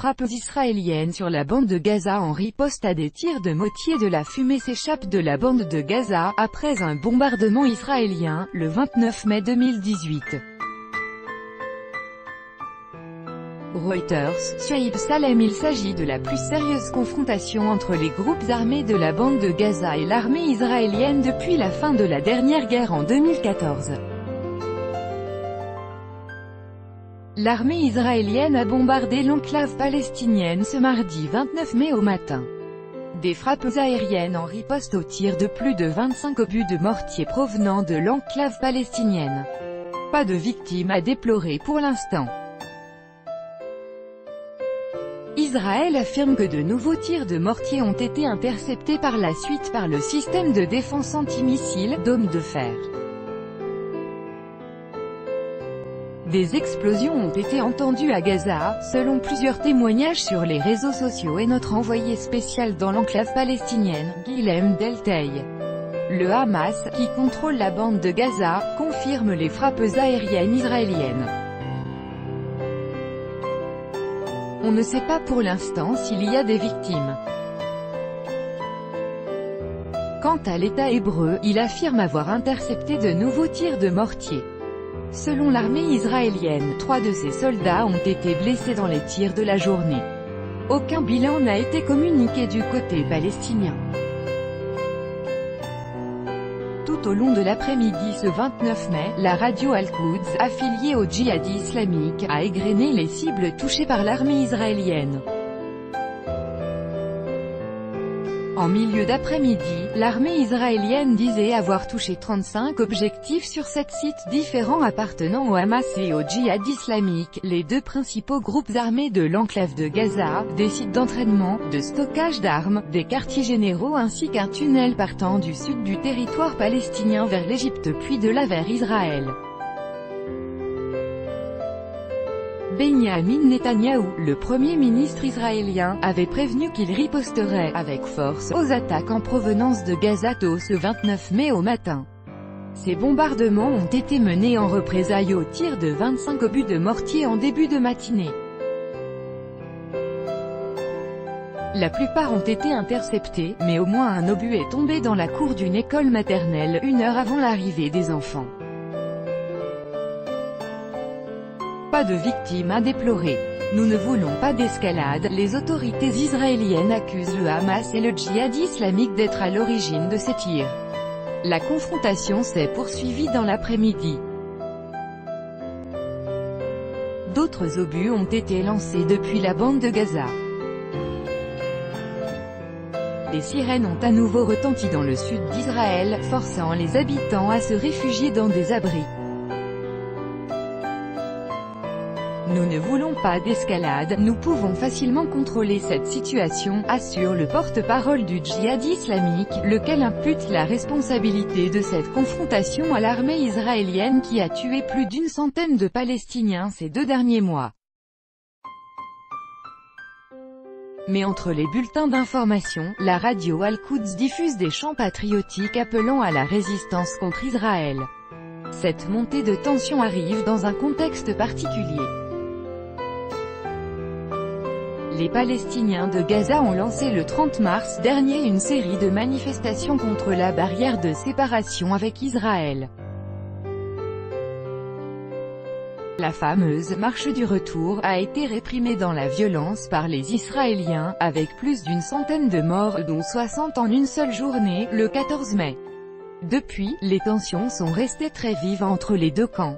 frappes israéliennes sur la bande de Gaza en riposte à des tirs de mortier. De la fumée s'échappe de la bande de Gaza, après un bombardement israélien, le 29 mai 2018. Reuters, Suhaib Salem. Il s'agit de la plus sérieuse confrontation entre les groupes armés de la bande de Gaza et l'armée israélienne depuis la fin de la dernière guerre en 2014. L'armée israélienne a bombardé l'enclave palestinienne ce mardi 29 mai au matin. Des frappes aériennes en riposte aux tirs de plus de 25 obus de mortier provenant de l'enclave palestinienne. Pas de victimes à déplorer pour l'instant. Israël affirme que de nouveaux tirs de mortier ont été interceptés par la suite par le système de défense antimissile Dôme de fer. Des explosions ont été entendues à Gaza, selon plusieurs témoignages sur les réseaux sociaux et notre envoyé spécial dans l'enclave palestinienne, Guilhem Deltey. Le Hamas, qui contrôle la bande de Gaza, confirme les frappes aériennes israéliennes. On ne sait pas pour l'instant s'il y a des victimes. Quant à l'État hébreu, il affirme avoir intercepté de nouveaux tirs de mortier. Selon l'armée israélienne, 3 de ses soldats ont été blessés dans les tirs de la journée. Aucun bilan n'a été communiqué du côté palestinien. Tout au long de l'après-midi ce 29 mai, la radio Al-Quds, affiliée au djihad islamique, a égrené les cibles touchées par l'armée israélienne. En milieu d'après-midi, l'armée israélienne disait avoir touché 35 objectifs sur 7 sites différents appartenant au Hamas et au djihad islamique, les deux principaux groupes armés de l'enclave de Gaza, des sites d'entraînement, de stockage d'armes, des quartiers généraux ainsi qu'un tunnel partant du sud du territoire palestinien vers l'Égypte puis de là vers Israël. Benyamin Netanyahou, le premier ministre israélien, avait prévenu qu'il riposterait avec force aux attaques en provenance de Gaza tôt ce 29 mai au matin. Ces bombardements ont été menés en représailles aux tirs de 25 obus de mortier en début de matinée. La plupart ont été interceptés, mais au moins un obus est tombé dans la cour d'une école maternelle 1 heure avant l'arrivée des enfants. Pas de victimes à déplorer. Nous ne voulons pas d'escalade. Les autorités israéliennes accusent le Hamas et le djihad islamique d'être à l'origine de ces tirs. La confrontation s'est poursuivie dans l'après-midi. D'autres obus ont été lancés depuis la bande de Gaza. Les sirènes ont à nouveau retenti dans le sud d'Israël, forçant les habitants à se réfugier dans des abris. Nous ne voulons pas d'escalade, nous pouvons facilement contrôler cette situation, assure le porte-parole du djihad islamique, lequel impute la responsabilité de cette confrontation à l'armée israélienne qui a tué plus d'une centaine de Palestiniens ces 2 derniers mois. Mais entre les bulletins d'information, la radio Al-Quds diffuse des chants patriotiques appelant à la résistance contre Israël. Cette montée de tension arrive dans un contexte particulier. Les Palestiniens de Gaza ont lancé le 30 mars dernier une série de manifestations contre la barrière de séparation avec Israël. La fameuse « marche du retour » a été réprimée dans la violence par les Israéliens, avec plus d'une centaine de morts, dont 60 en une seule journée, le 14 mai. Depuis, les tensions sont restées très vives entre les deux camps.